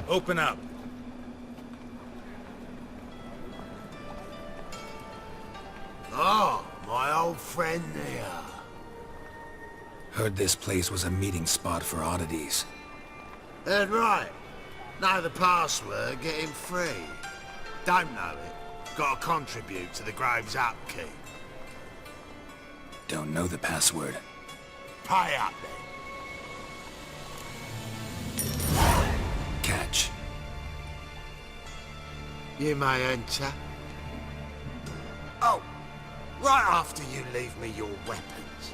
Open up. Oh, my old friend there. Heard this place was a meeting spot for oddities. Heard right. Know the password, get him free. Don't know it. Gotta contribute to the Grove's upkeep. Don't know the password. Pay up then. Catch. You may enter. Oh, right after you leave me your weapons.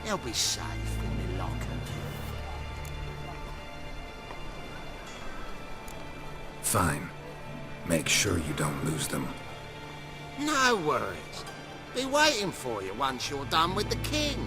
They'll be safe in the locker. Fine. Make sure you don't lose them. No worries. Be waiting for you once you're done with the king.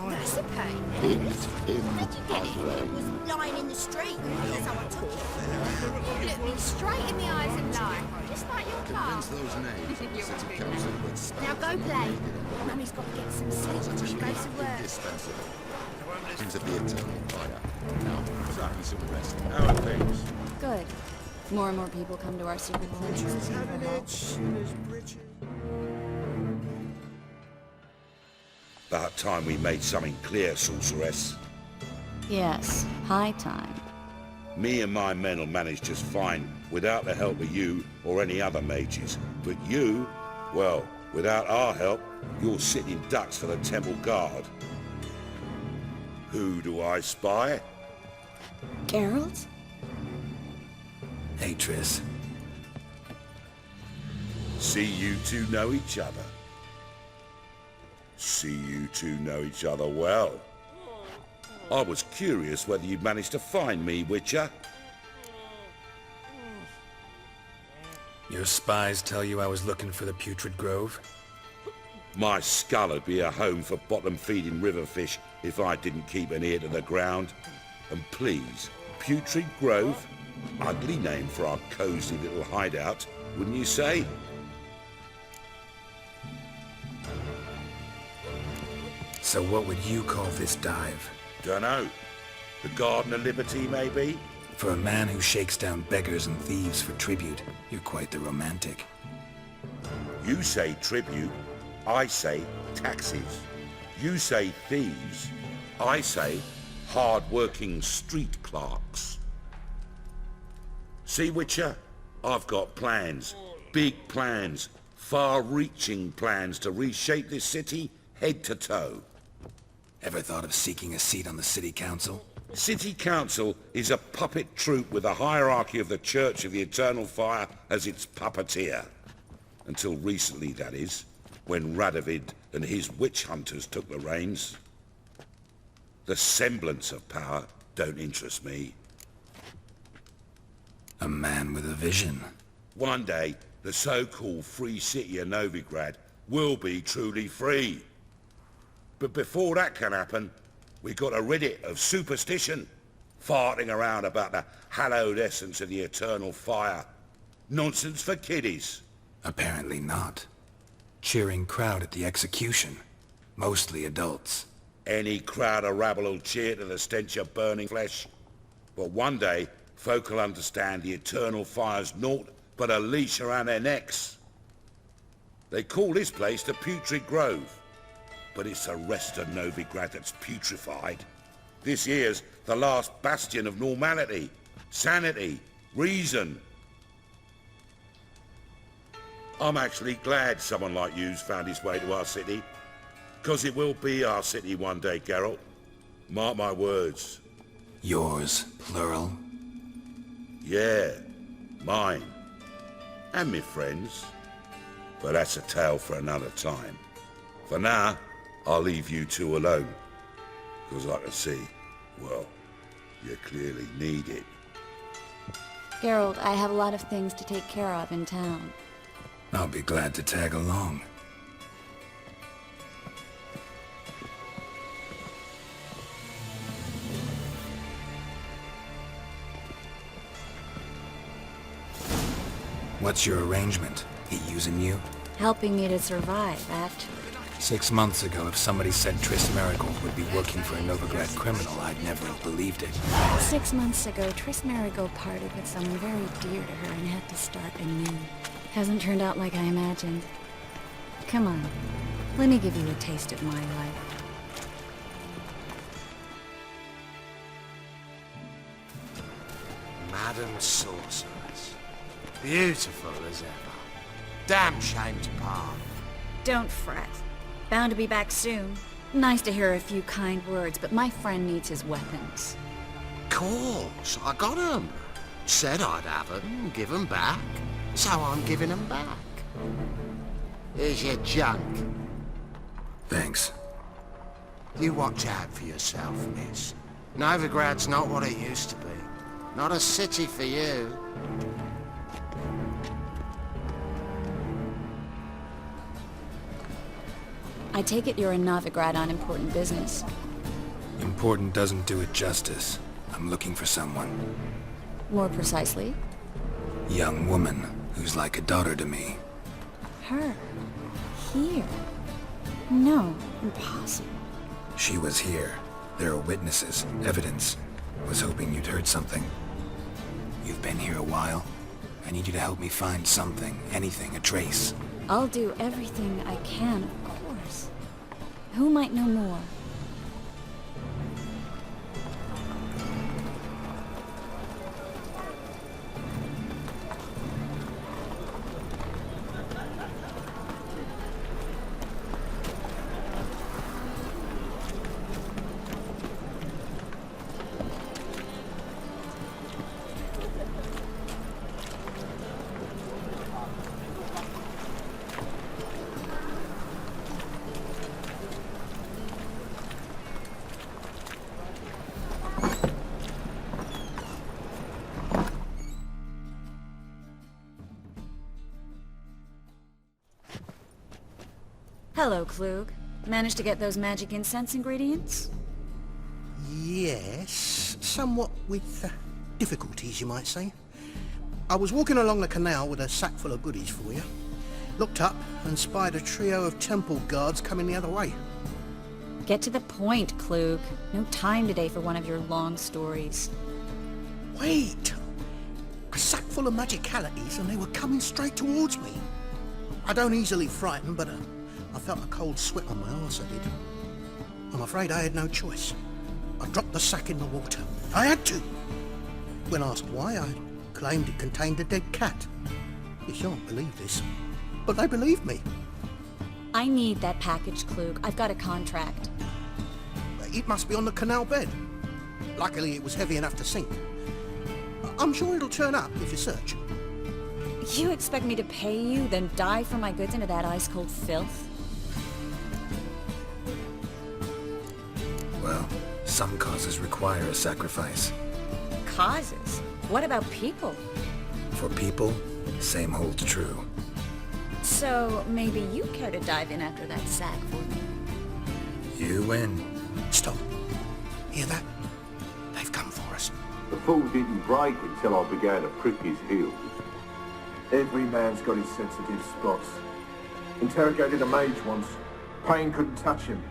That's a pain. Where'd you get it? It was lying in the street. Someone took it. Look me straight in the eyes and lie, just like your car. Now go play. Mummy's got to get some sleep before she goes to work. Seems to be eternal fire. Now, starting some rest. How are things? Good. More and more people come to our secret clinics. About time we made something clear, sorceress. Yes, high time. Me and my men will manage just fine without the help of you or any other mages. But you, well, without our help, you're sitting ducks for the temple guard. Who do I spy? Geralt? Hey, Triss. See you two know each other. See you two know each other well. I was curious whether you'd managed to find me, Witcher. Your spies tell you I was looking for the Putrid Grove? My skull would be a home for bottom-feeding river fish if I didn't keep an ear to the ground. And please, Putrid Grove? Ugly name for our cozy little hideout, wouldn't you say? So what would you call this dive? Dunno. The Garden of Liberty, maybe? For a man who shakes down beggars and thieves for tribute, you're quite the romantic. You say tribute, I say taxes. You say thieves, I say hard-working street clerks. See, Witcher? I've got plans. Big plans. Far-reaching plans to reshape this city head to toe. Ever thought of seeking a seat on the city council? City Council is a puppet troupe with the hierarchy of the Church of the Eternal Fire as its puppeteer. Until recently, that is, when Radovid and his witch hunters took the reins. The semblance of power don't interest me. A man with a vision. One day, the so-called free city of Novigrad will be truly free. But before that can happen, we got to rid it of superstition, farting around about the hallowed essence of the eternal fire. Nonsense for kiddies. Apparently not. Cheering crowd at the execution. Mostly adults. Any crowd of rabble will cheer to the stench of burning flesh. But one day, folk will understand the eternal fire's naught but a leash around their necks. They call this place the Putrid Grove. But it's the rest of Novigrad that's putrefied. This here's the last bastion of normality, sanity, reason. I'm actually glad someone like you's found his way to our city. 'Cause it will be our city one day, Geralt. Mark my words. Yours, plural. Yeah, mine. And me friends. But that's a tale for another time. For now, I'll leave you two alone, 'cause I can see Well, you clearly need it. Geralt, I have a lot of things to take care of in town. I'll be glad to tag along. What's your arrangement? He using you? Helping me to survive, actually. 6 months ago, if somebody said Triss Marigold would be working for a Novigrad criminal, I'd never have believed it. 6 months ago, Triss Marigold parted with someone very dear to her and had to start anew. Hasn't turned out like I imagined. Come on, let me give you a taste of my life. Madam Sorceress. Beautiful as ever. Damn shame to part. Don't fret. Bound to be back soon. Nice to hear a few kind words, but my friend needs his weapons. Course, I got 'em. Said I'd have 'em, give 'em back. So I'm giving 'em back. Here's your junk. Thanks. You watch out for yourself, miss. Novigrad's not what it used to be. Not a city for you. I take it you're in Novigrad on important business. Important doesn't do it justice. I'm looking for someone. More precisely? Young woman who's like a daughter to me. Her. Here. No, impossible. She was here. There are witnesses, evidence. Was hoping you'd heard something. You've been here a while. I need you to help me find something, anything, a trace. I'll do everything I can, of course. Who might know more? Hello, Klug. Managed to get those magic incense ingredients? Yes, somewhat with difficulties, you might say. I was walking along the canal with a sack full of goodies for you. Looked up and spied a trio of temple guards coming the other way. Get to the point, Klug. No time today for one of your long stories. Wait! A sack full of magicalities and they were coming straight towards me. I don't easily frighten, but I felt a cold sweat on my arse, I did. I'm afraid I had no choice. I dropped the sack in the water. I had to! When asked why, I claimed it contained a dead cat. You shan't believe this, but they believed me. I need that package, Klug. I've got a contract. It must be on the canal bed. Luckily, it was heavy enough to sink. I'm sure it'll turn up if you search. You expect me to pay you, then dive for my goods into that ice-cold filth? Well, some causes require a sacrifice. Causes? What about people? For people, same holds true. So, maybe you care to dive in after that sack for me? You win. Stop. Hear that? They've come for us. The fool didn't break until I began to prick his heels. Every man's got his sensitive spots. Interrogated a mage once. Pain couldn't touch him.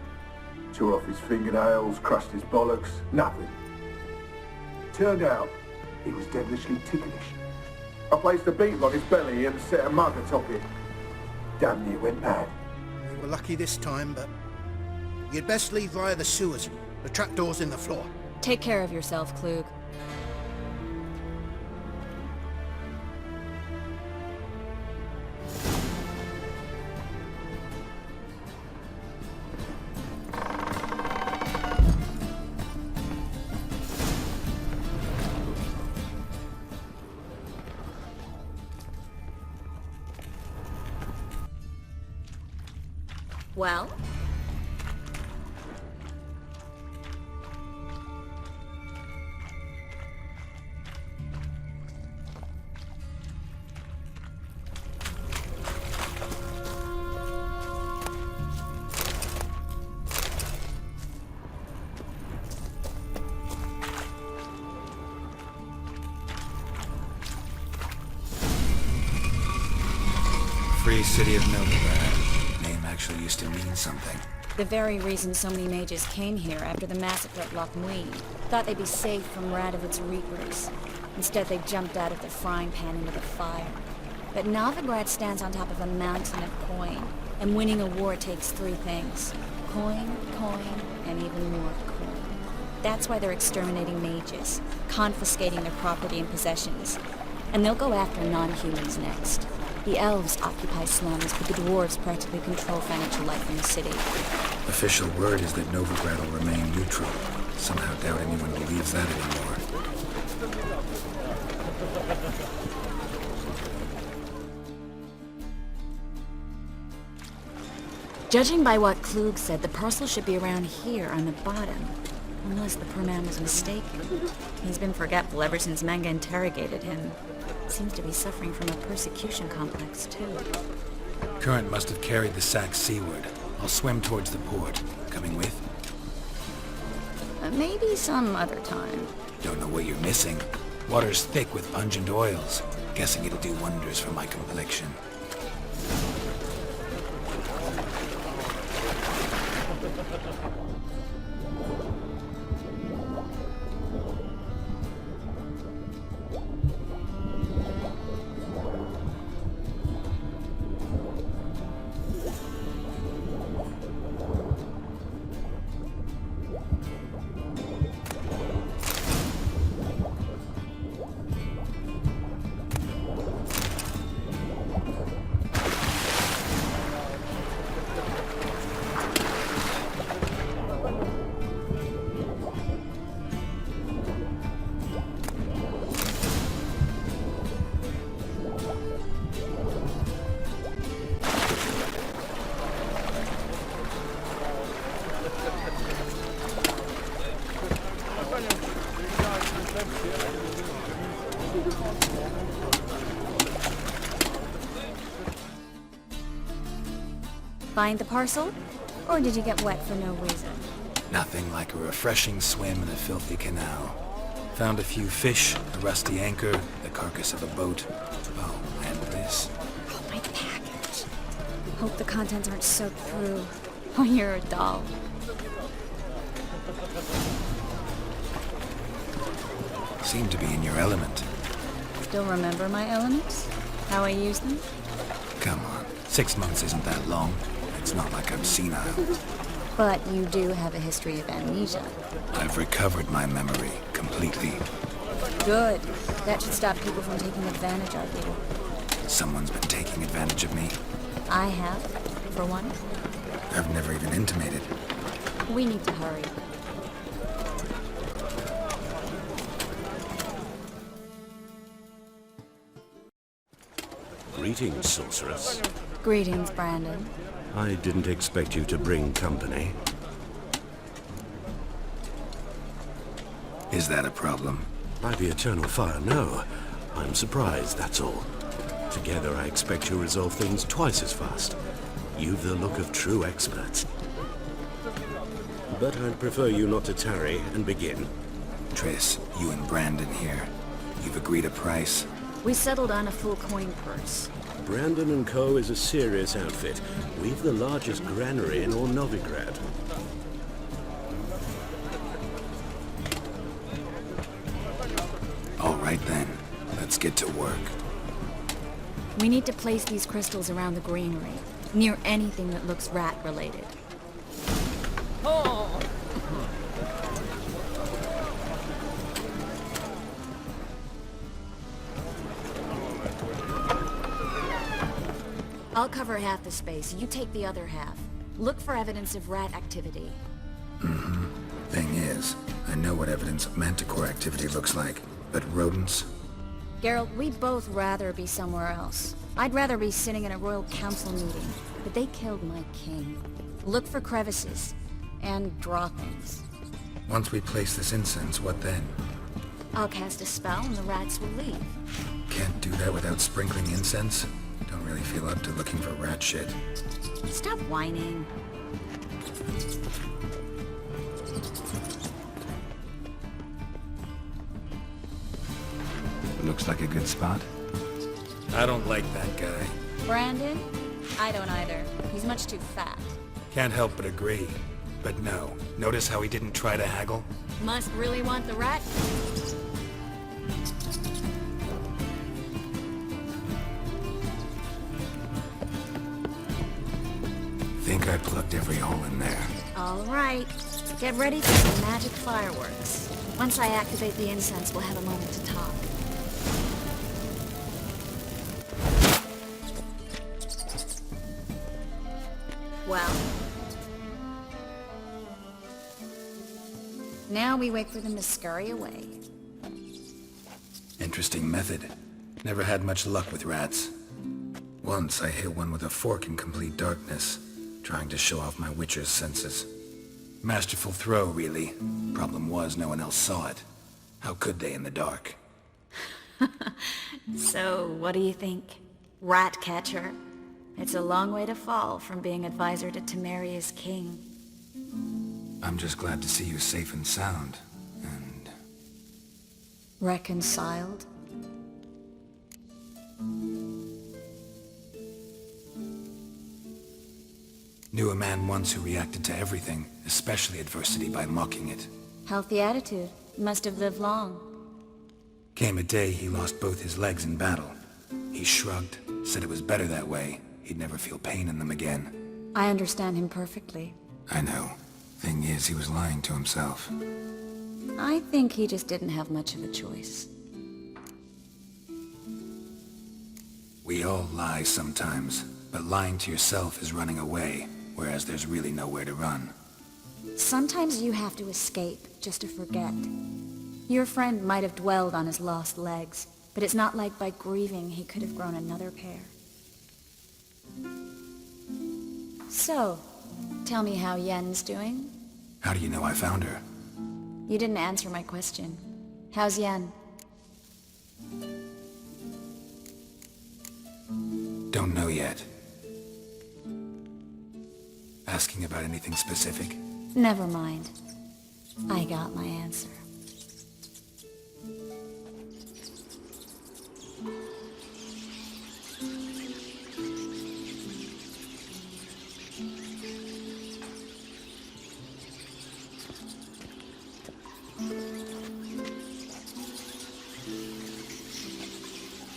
Tore off his fingernails, crushed his bollocks, nothing. Turned out, he was devilishly ticklish. I placed a beetle on his belly and set a mug atop it. Damn near went mad. We were lucky this time, but you'd best leave via the sewers. The trapdoor's in the floor. Take care of yourself, Klug. Well? Free city of Novigrad. Name actually used to mean something. The very reason so many mages came here after the massacre at Loch Muir. Thought they'd be safe from Radovid's reapers. Instead, they jumped out of the frying pan into the fire. But Novigrad stands on top of a mountain of coin, and winning a war takes three things. Coin, and even more coin. That's why they're exterminating mages, confiscating their property and possessions. And they'll go after non-humans next. The elves occupy slums, but the dwarves practically control financial life in the city. Official word is that Novigrad will remain neutral. Somehow doubt anyone believes that anymore. Judging by what Klug said, the parcel should be around here on the bottom. Unless the poor man was mistaken. He's been forgetful ever since Maga interrogated him. Seems to be suffering from a persecution complex, too. Current must have carried the sack seaward. I'll swim towards the port. Coming with? Maybe some other time. Don't know what you're missing. Water's thick with pungent oils. Guessing it'll do wonders for my complexion. Find the parcel? Or did you get wet for no reason? Nothing like a refreshing swim in a filthy canal. Found a few fish, a rusty anchor, the carcass of a boat. Oh, and this. Oh, my package. Hope the contents aren't soaked through. Oh, you're a doll. Seem to be in your element. Still remember my elements? How I use them? Come on, 6 months isn't that long. It's not like I'm senile. But you do have a history of amnesia. I've recovered my memory completely. Good. That should stop people from taking advantage of you. Someone's been taking advantage of me. I have, for one. I've never even intimated. We need to hurry. Greetings, sorceress. Greetings, Brandon. I didn't expect you to bring company. Is that a problem? By the eternal fire, no. I'm surprised, that's all. Together, I expect to resolve things twice as fast. You've the look of true experts. But I'd prefer you not to tarry and begin. Triss, you and Brandon here. You've agreed a price? We settled on a full coin purse. Brandon & Co. is a serious outfit. We've the largest granary in all Novigrad. All right then, let's get to work. We need to place these crystals around the granary, near anything that looks rat-related. I'll cover half the space, you take the other half. Look for evidence of rat activity. Thing is, I know what evidence of manticore activity looks like, but rodents? Geralt, we'd both rather be somewhere else. I'd rather be sitting in a royal council meeting, but they killed my king. Look for crevices, and draw things. Once we place this incense, what then? I'll cast a spell and the rats will leave. Can't do that without sprinkling incense? Don't really feel up to looking for rat shit. Stop whining. Looks like a good spot. I don't like that guy. Brandon, I don't either. He's much too fat. Can't help but agree. But no. Notice how he didn't try to haggle? Must really want the rat? Think I plugged every hole in there. All right. Get ready for some magic fireworks. Once I activate the incense, we'll have a moment to talk. Well. Now we wait for them to scurry away. Interesting method. Never had much luck with rats. Once I hit one with a fork in complete darkness, trying to show off my witcher's senses. Masterful throw, really. Problem was, no one else saw it. How could they in the dark? So, what do you think? Rat catcher? It's a long way to fall from being advisor to Temeria's king. I'm just glad to see you safe and sound, and... Reconciled? Knew a man once who reacted to everything, especially adversity, by mocking it. Healthy attitude. Must have lived long. Came a day he lost both his legs in battle. He shrugged, said it was better that way. He'd never feel pain in them again. I understand him perfectly. I know. Thing is, he was lying to himself. I think he just didn't have much of a choice. We all lie sometimes, but lying to yourself is running away, whereas there's really nowhere to run. Sometimes you have to escape, just to forget. Your friend might have dwelled on his lost legs, but it's not like by grieving he could have grown another pair. So, tell me how Yen's doing? How do you know I found her? You didn't answer my question. How's Yen? Don't know yet. Asking about anything specific? Never mind. I got my answer.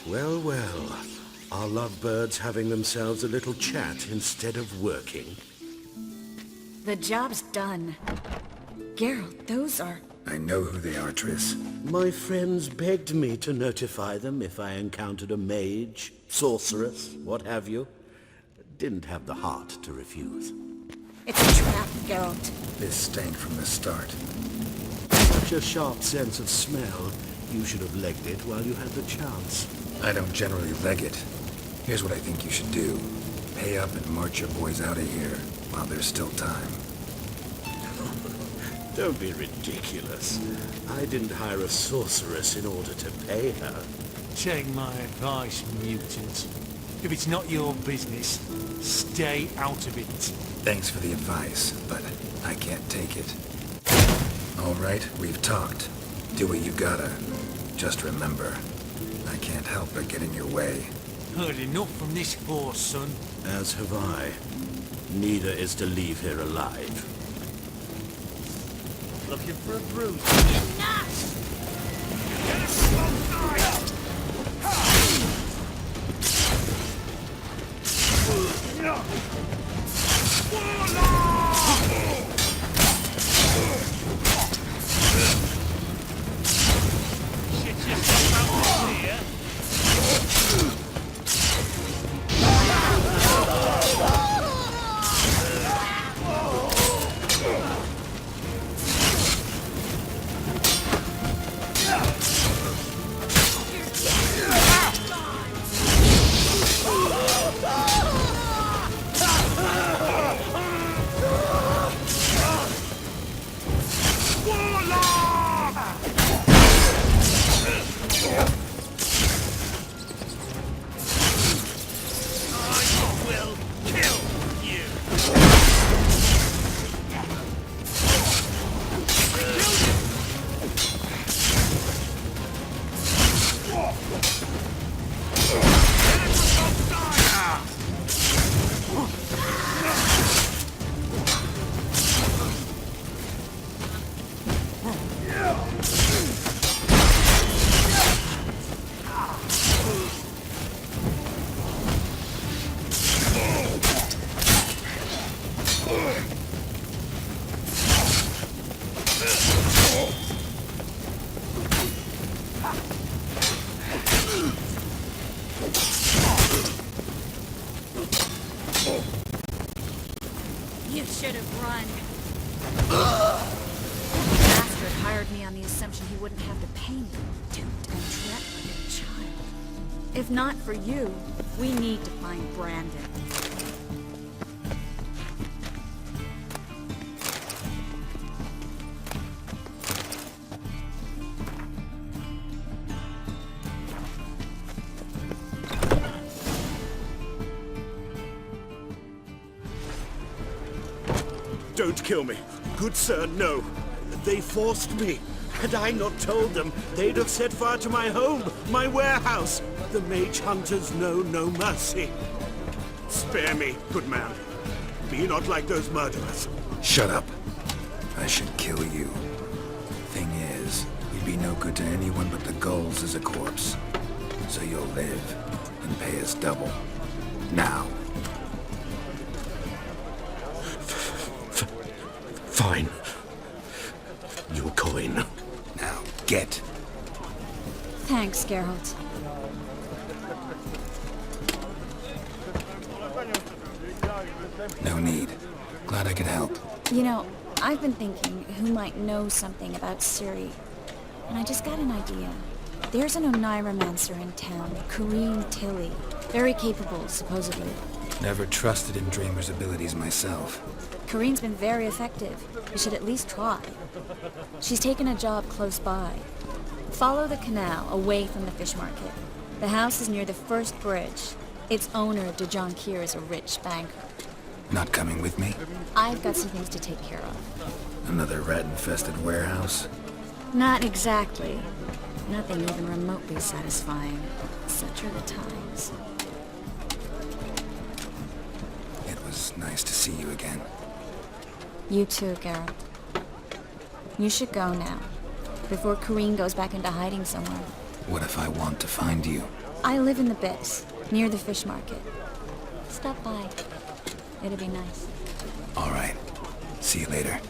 Well, well. Are lovebirds having themselves a little chat instead of working? The job's done. Geralt, those are... I know who they are, Triss. My friends begged me to notify them if I encountered a mage, sorceress, what have you. Didn't have the heart to refuse. It's a trap, Geralt. This stank from the start. Such a sharp sense of smell. You should have legged it while you had the chance. I don't generally leg it. Here's what I think you should do. Pay up and march your boys out of here while there's still time. Don't be ridiculous. I didn't hire a sorceress in order to pay her. Take my advice, mutant. If it's not your business, stay out of it. Thanks for the advice, but I can't take it. All right, we've talked. Do what you gotta. Just remember, I can't help but get in your way. Heard enough from this horse, son. As have I. Neither is to leave here alive. Looking for a bruise? Shit yourself out of here. hired me on the assumption he wouldn't have to pay me. Duped and trapped like a child. If not for you, we need to find Brandon. Don't kill me. Good sir, no. They forced me. Had I not told them, they'd have set fire to my home, my warehouse. The mage hunters know no mercy. Spare me, good man. Be not like those murderers. Shut up. I should kill you. Thing is, you'd be no good to anyone but the gulls as a corpse. So you'll live and pay us double. Now. Fine. Your coin. Now, get. Thanks, Geralt. No need. Glad I could help. You know, I've been thinking who might know something about Ciri, and I just got an idea. There's an Oneiromancer in town, Corrine Tilly. Very capable, supposedly. Never trusted in Dreamer's abilities myself. Corrine's been very effective. You should at least try. She's taken a job close by. Follow the canal away from the fish market. The house is near the first bridge. Its owner, de Jonquier, is a rich banker. Not coming with me? I've got some things to take care of. Another rat-infested warehouse? Not exactly. Nothing even remotely satisfying. Such are the times. It was nice to see you again. You too, Geralt. You should go now, before Corrine goes back into hiding somewhere. What if I want to find you? I live in the Bits, near the fish market. Stop by. It'll be nice. All right. See you later.